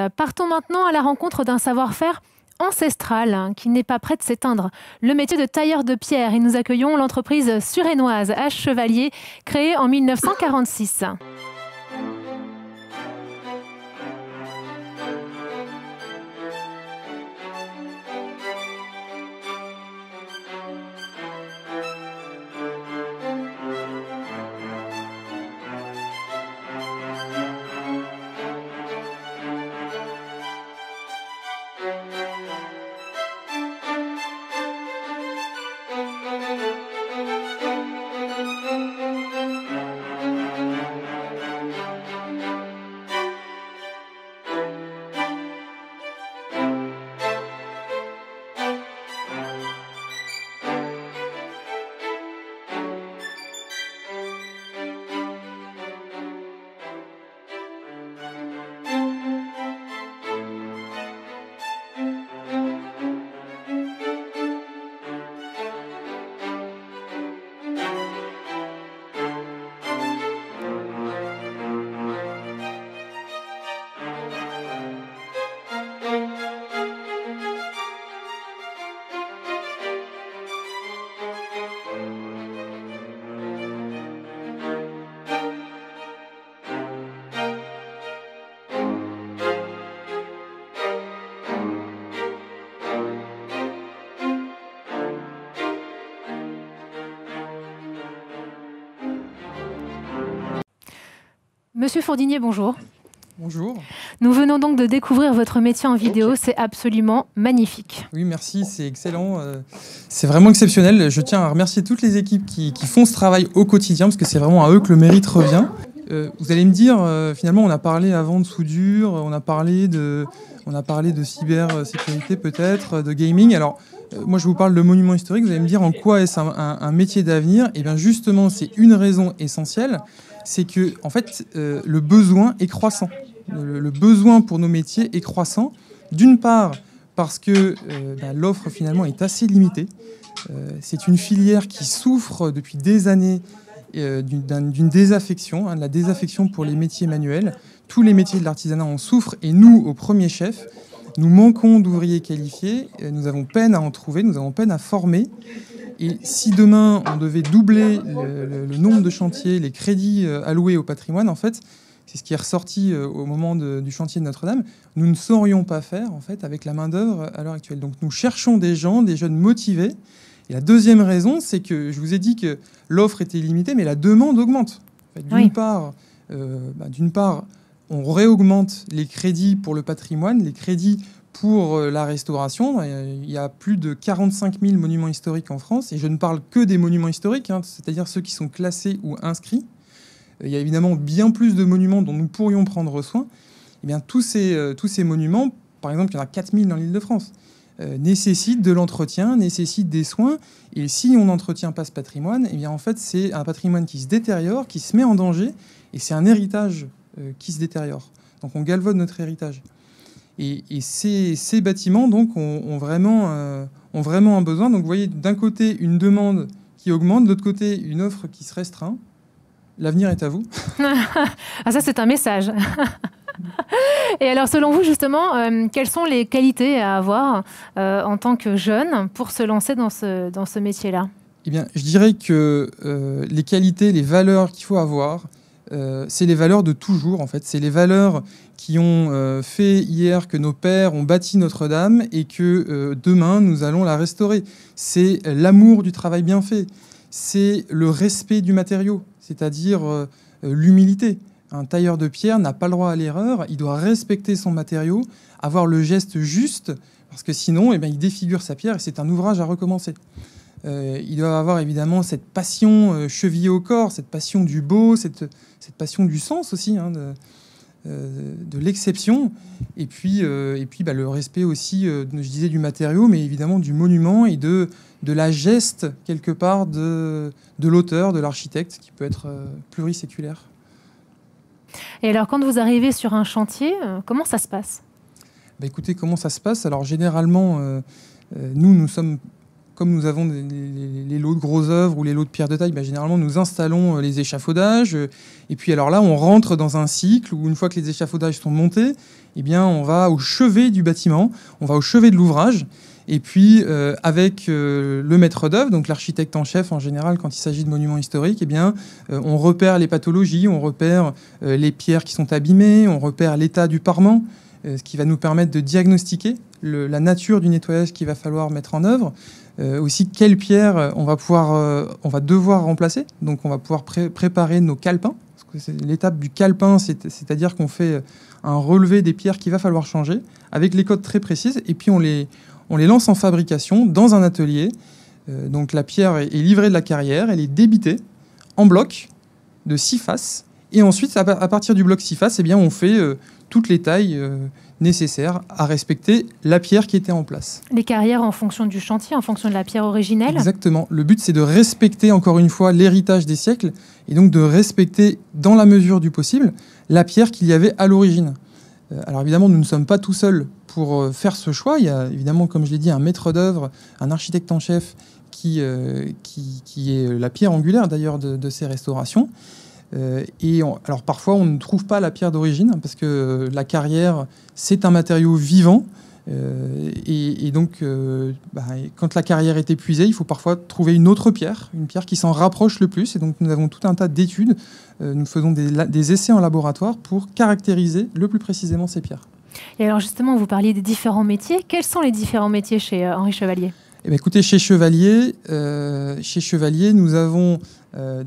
Partons maintenant à la rencontre d'un savoir-faire ancestral qui n'est pas prêt de s'éteindre. Le métier de tailleur de pierre. Et nous accueillons l'entreprise suresnoise H Chevalier, créée en 1946. Monsieur Fourdinier, bonjour. Bonjour. Nous venons donc de découvrir votre métier en vidéo, c'est absolument magnifique. Oui, merci, c'est excellent. C'est vraiment exceptionnel. Je tiens à remercier toutes les équipes qui font ce travail au quotidien, parce que c'est vraiment à eux que le mérite revient. Vous allez me dire, finalement, on a parlé avant de soudure, on a parlé de cybersécurité peut-être, de gaming. Alors, moi, je vous parle de monuments historiques. Vous allez me dire en quoi est-ce un métier d'avenir? Et bien, justement, c'est une raison essentielle, c'est que, en fait, le besoin est croissant. Le besoin pour nos métiers est croissant. D'une part, parce que l'offre, finalement, est assez limitée. C'est une filière qui souffre depuis des années d'une désaffection, de la désaffection pour les métiers manuels. Tous les métiers de l'artisanat en souffrent, et nous, au premier chef, nous manquons d'ouvriers qualifiés, nous avons peine à en trouver, nous avons peine à former. Et si demain, on devait doubler le nombre de chantiers, les crédits alloués au patrimoine, en fait, c'est ce qui est ressorti au moment du chantier de Notre-Dame, nous ne saurions pas faire, en fait, avec la main-d'œuvre à l'heure actuelle. Donc nous cherchons des gens, des jeunes motivés. Et la deuxième raison, c'est que je vous ai dit que l'offre était limitée, mais la demande augmente. En fait, d'une part, on réaugmente les crédits pour le patrimoine, les crédits pour la restauration. Il y a plus de 45 000 monuments historiques en France, et je ne parle que des monuments historiques, c'est-à-dire ceux qui sont classés ou inscrits. Il y a évidemment bien plus de monuments dont nous pourrions prendre soin. Eh bien, tous ces monuments, par exemple, il y en a 4 000 dans l'Île-de-France, nécessitent de l'entretien, nécessitent des soins. Et si on n'entretient pas ce patrimoine, eh bien, en fait, c'est un patrimoine qui se détériore, qui se met en danger, et c'est un héritage qui se détériore. Donc on galvaude notre héritage. Et ces bâtiments donc, ont vraiment un besoin. Donc vous voyez, d'un côté, une demande qui augmente, de l'autre côté, une offre qui se restreint. L'avenir est à vous. Ah, ça, c'est un message. Et alors, selon vous, justement, quelles sont les qualités à avoir en tant que jeune pour se lancer dans ce métier-là? Eh bien, je dirais que les qualités, les valeurs qu'il faut avoir, c'est les valeurs de toujours, en fait. C'est les valeurs qui ont fait hier que nos pères ont bâti Notre-Dame et que demain, nous allons la restaurer. C'est l'amour du travail bien fait. C'est le respect du matériau, c'est-à-dire l'humilité. Un tailleur de pierre n'a pas le droit à l'erreur, il doit respecter son matériau, avoir le geste juste, parce que sinon, il défigure sa pierre et c'est un ouvrage à recommencer. Il doit avoir évidemment cette passion chevillée au corps, cette passion du beau, cette passion du sens aussi, de l'exception, et puis le respect aussi, je disais, du matériau, mais évidemment du monument et de la geste, quelque part, de l'auteur, de l'architecte, qui peut être pluriséculaire. Et alors, quand vous arrivez sur un chantier, comment ça se passe? Écoutez, comment ça se passe? Alors, généralement, nous sommes comme nous avons les lots de gros œuvres ou les lots de pierres de taille, généralement nous installons les échafaudages. Et puis alors là, on rentre dans un cycle où une fois que les échafaudages sont montés, on va au chevet du bâtiment, on va au chevet de l'ouvrage. Et puis, avec le maître d'œuvre, donc l'architecte en chef en général, quand il s'agit de monuments historiques, on repère les pathologies, on repère les pierres qui sont abîmées, on repère l'état du parement, ce qui va nous permettre de diagnostiquer la nature du nettoyage qu'il va falloir mettre en œuvre. Aussi, quelles pierres on va devoir remplacer. Donc, on va pouvoir préparer nos calepins. C'est l'étape du calepin, c'est-à-dire qu'on fait un relevé des pierres qu'il va falloir changer, avec les codes très précises, et puis on les lance en fabrication dans un atelier. Donc la pierre est livrée de la carrière, elle est débitée en bloc de 6 faces. Et ensuite, à partir du bloc 6 faces, on fait toutes les tailles nécessaires à respecter la pierre qui était en place. Les carrières en fonction du chantier, en fonction de la pierre originelle. Exactement. Le but, c'est de respecter, encore une fois, l'héritage des siècles, et donc de respecter, dans la mesure du possible, la pierre qu'il y avait à l'origine. Alors évidemment, nous ne sommes pas tout seuls pour faire ce choix. Il y a évidemment, comme je l'ai dit, un maître d'œuvre, un architecte en chef qui est la pierre angulaire d'ailleurs de ces restaurations. Alors parfois, on ne trouve pas la pierre d'origine parce que la carrière, c'est un matériau vivant. Et donc, quand la carrière est épuisée, il faut parfois trouver une autre pierre, une pierre qui s'en rapproche le plus. Et donc, nous avons tout un tas d'études. Nous faisons des essais en laboratoire pour caractériser le plus précisément ces pierres. Et alors justement, vous parliez des différents métiers. Quels sont les différents métiers chez Henri Chevalier ? Écoutez, chez Chevalier, nous avons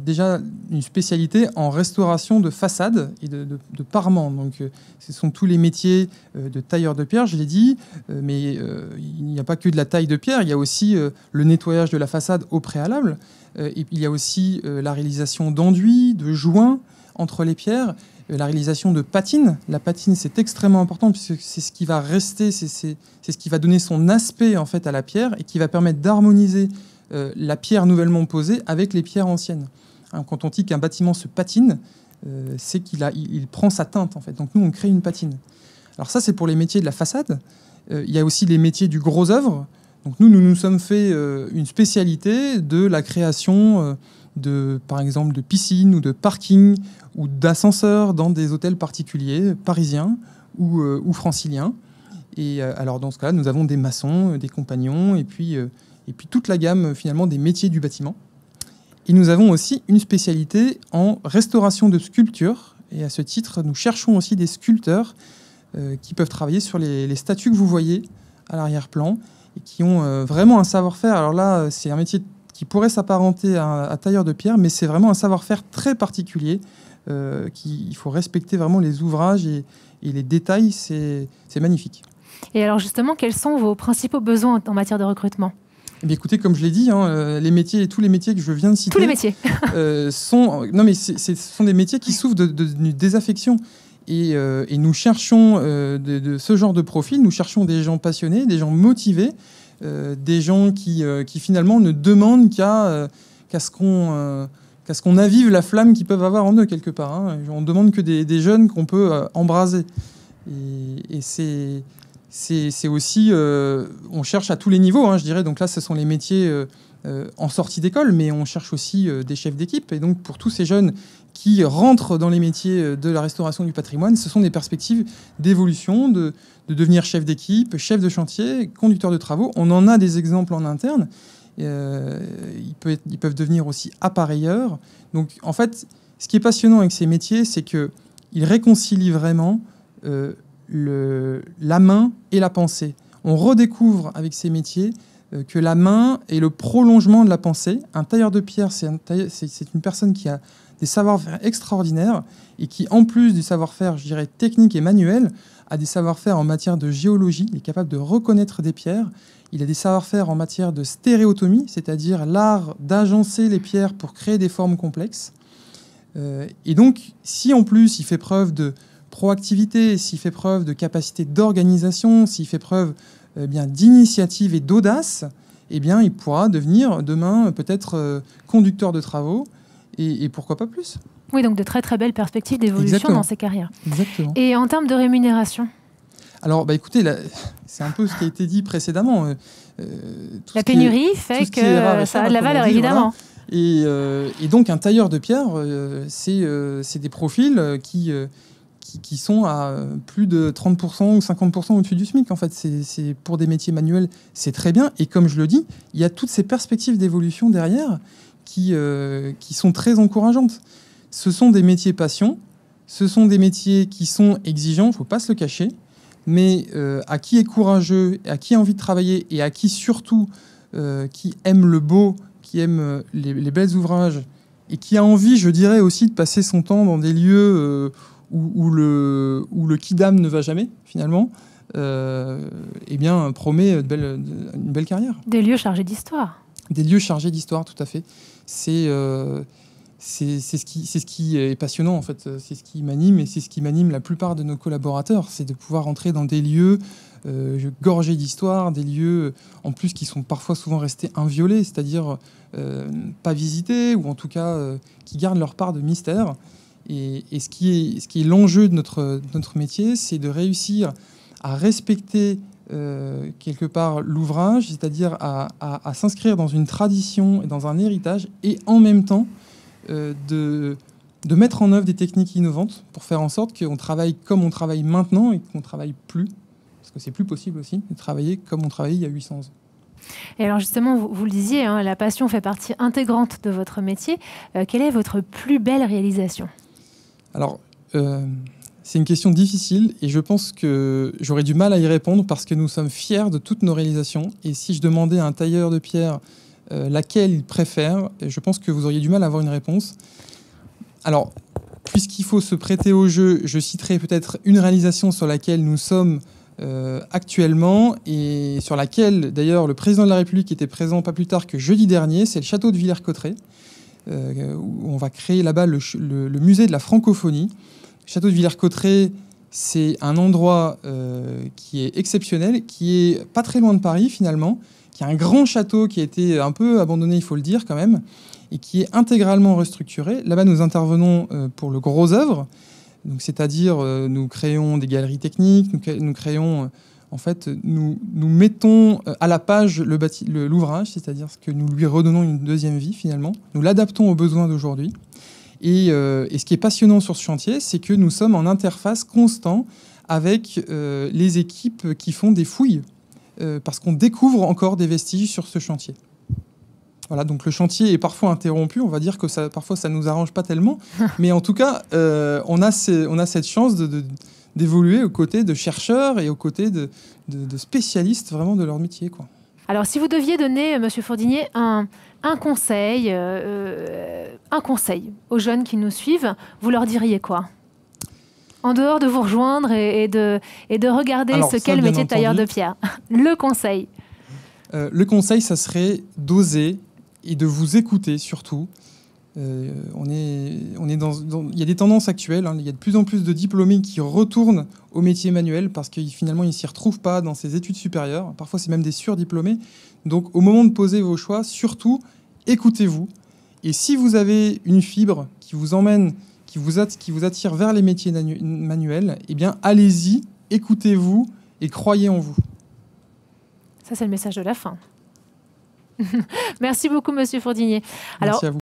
déjà une spécialité en restauration de façades et de parements. Donc, ce sont tous les métiers de tailleur de pierre, je l'ai dit, mais il n'y a pas que de la taille de pierre, il y a aussi le nettoyage de la façade au préalable. Et il y a aussi la réalisation d'enduits, de joints entre les pierres, la réalisation de patines. La patine, c'est extrêmement important puisque c'est ce qui va rester, c'est ce qui va donner son aspect en fait à la pierre et qui va permettre d'harmoniser la pierre nouvellement posée avec les pierres anciennes. Quand on dit qu'un bâtiment se patine, c'est qu'il prend sa teinte en fait. Donc nous, on crée une patine. Alors ça, c'est pour les métiers de la façade. Il y a aussi les métiers du gros œuvre. Donc nous sommes fait une spécialité de la création par exemple, de piscines ou de parkings ou d'ascenseurs dans des hôtels particuliers, parisiens ou franciliens. Et alors dans ce cas-là, nous avons des maçons, des compagnons, et puis toute la gamme finalement des métiers du bâtiment. Et nous avons aussi une spécialité en restauration de sculptures. Et à ce titre, nous cherchons aussi des sculpteurs qui peuvent travailler sur les statues que vous voyez à l'arrière-plan et qui ont vraiment un savoir-faire. Alors là, c'est un métier qui pourrait s'apparenter à tailleur de pierre, mais c'est vraiment un savoir-faire très particulier. Il faut respecter vraiment les ouvrages et les détails, c'est magnifique. Et alors justement, quels sont vos principaux besoins en matière de recrutement ? Écoutez, comme je l'ai dit, tous les métiers que je viens de citer... Tous les métiers sont des métiers qui souffrent d'une désaffection. Et nous cherchons de ce genre de profil, nous cherchons des gens passionnés, des gens motivés, des gens qui finalement ne demandent qu'à ce qu'on avive la flamme qu'ils peuvent avoir en eux quelque part. Hein. On ne demande que des jeunes qu'on peut embraser. Et c'est aussi... on cherche à tous les niveaux, hein, je dirais. Donc là, ce sont les métiers en sortie d'école, mais on cherche aussi des chefs d'équipe. Et donc, pour tous ces jeunes qui rentrent dans les métiers de la restauration du patrimoine, ce sont des perspectives d'évolution, de devenir chef d'équipe, chef de chantier, conducteur de travaux. On en a des exemples en interne. Ils peuvent devenir aussi appareilleurs. Donc, en fait, ce qui est passionnant avec ces métiers, c'est qu'ils réconcilient vraiment la main et la pensée. On redécouvre avec ces métiers que la main est le prolongement de la pensée. Un tailleur de pierre, c'est une personne qui a des savoir-faire extraordinaires et qui, en plus du savoir-faire, je dirais, technique et manuel, a des savoir-faire en matière de géologie. Il est capable de reconnaître des pierres. Il a des savoir-faire en matière de stéréotomie, c'est-à-dire l'art d'agencer les pierres pour créer des formes complexes. Et donc, si en plus il fait preuve de proactivité, s'il fait preuve de capacité d'organisation, s'il fait preuve d'initiative et d'audace, il pourra devenir demain peut-être conducteur de travaux et pourquoi pas plus. Oui, donc de très très belles perspectives d'évolution dans ces carrières. Exactement. Et en termes de rémunération ? Alors, écoutez, c'est un peu ce qui a été dit précédemment. La pénurie fait que ça a de la valeur, évidemment. Voilà. Et donc, un tailleur de pierre, c'est des profils qui sont à plus de 30% ou 50% au-dessus du SMIC. En fait, c'est pour des métiers manuels, c'est très bien. Et comme je le dis, il y a toutes ces perspectives d'évolution derrière qui sont très encourageantes. Ce sont des métiers passion, ce sont des métiers qui sont exigeants, il ne faut pas se le cacher, mais à qui est courageux, à qui a envie de travailler et à qui surtout qui aime le beau, qui aime les belles ouvrages et qui a envie, je dirais aussi, de passer son temps dans des lieux où le kidam ne va jamais, finalement, eh bien, promet une belle carrière. Des lieux chargés d'histoire. Des lieux chargés d'histoire, tout à fait. C'est ce qui est passionnant, en fait. C'est ce qui m'anime et c'est ce qui m'anime la plupart de nos collaborateurs. C'est de pouvoir entrer dans des lieux gorgés d'histoire, des lieux, en plus, qui sont parfois souvent restés inviolés, c'est-à-dire pas visités, ou en tout cas qui gardent leur part de mystère. Et ce qui est l'enjeu de notre métier, c'est de réussir à respecter quelque part l'ouvrage, c'est-à-dire à s'inscrire dans une tradition et dans un héritage, et en même temps de mettre en œuvre des techniques innovantes pour faire en sorte qu'on travaille comme on travaille maintenant et qu'on ne travaille plus, parce que c'est plus possible aussi de travailler comme on travaillait il y a 800 ans. Et alors justement, vous le disiez, hein, la passion fait partie intégrante de votre métier. Quelle est votre plus belle réalisation ? Alors, c'est une question difficile et je pense que j'aurais du mal à y répondre parce que nous sommes fiers de toutes nos réalisations. Et si je demandais à un tailleur de pierre laquelle il préfère, je pense que vous auriez du mal à avoir une réponse. Alors, puisqu'il faut se prêter au jeu, je citerai peut-être une réalisation sur laquelle nous sommes actuellement et sur laquelle, d'ailleurs, le président de la République était présent pas plus tard que jeudi dernier, c'est le château de Villers-Cotterêts, où on va créer là-bas le musée de la francophonie. Le château de Villers-Cotterêts, c'est un endroit qui est exceptionnel, qui est pas très loin de Paris finalement, qui est un grand château qui a été un peu abandonné, il faut le dire quand même, et qui est intégralement restructuré. Là-bas, nous intervenons pour le gros œuvre, donc c'est-à-dire nous créons des galeries techniques, nous créons en fait, nous mettons à la page l'ouvrage, c'est-à-dire que nous lui redonnons une deuxième vie finalement. Nous l'adaptons aux besoins d'aujourd'hui. Et ce qui est passionnant sur ce chantier, c'est que nous sommes en interface constante avec les équipes qui font des fouilles, parce qu'on découvre encore des vestiges sur ce chantier. Voilà, donc le chantier est parfois interrompu, on va dire que parfois ça ne nous arrange pas tellement, mais en tout cas, on a cette chance d'évoluer aux côtés de chercheurs et aux côtés de spécialistes vraiment de leur métier, quoi. Alors, si vous deviez donner, Monsieur Fourdinier, un conseil aux jeunes qui nous suivent, vous leur diriez quoi ? En dehors de vous rejoindre et de regarder ce qu'est le métier de tailleur de pierre. Le conseil. Le conseil, ça serait d'oser et de vous écouter surtout. Il y a des tendances actuelles, hein, il y a de plus en plus de diplômés qui retournent au métier manuel parce que finalement ils ne s'y retrouvent pas dans ces études supérieures. Parfois c'est même des surdiplômés. Donc au moment de poser vos choix, surtout écoutez-vous. Et si vous avez une fibre qui vous emmène, qui vous attire vers les métiers manuels, eh bien allez-y, écoutez-vous et croyez en vous. Ça c'est le message de la fin. Merci beaucoup Monsieur Fourdinier. Merci à vous.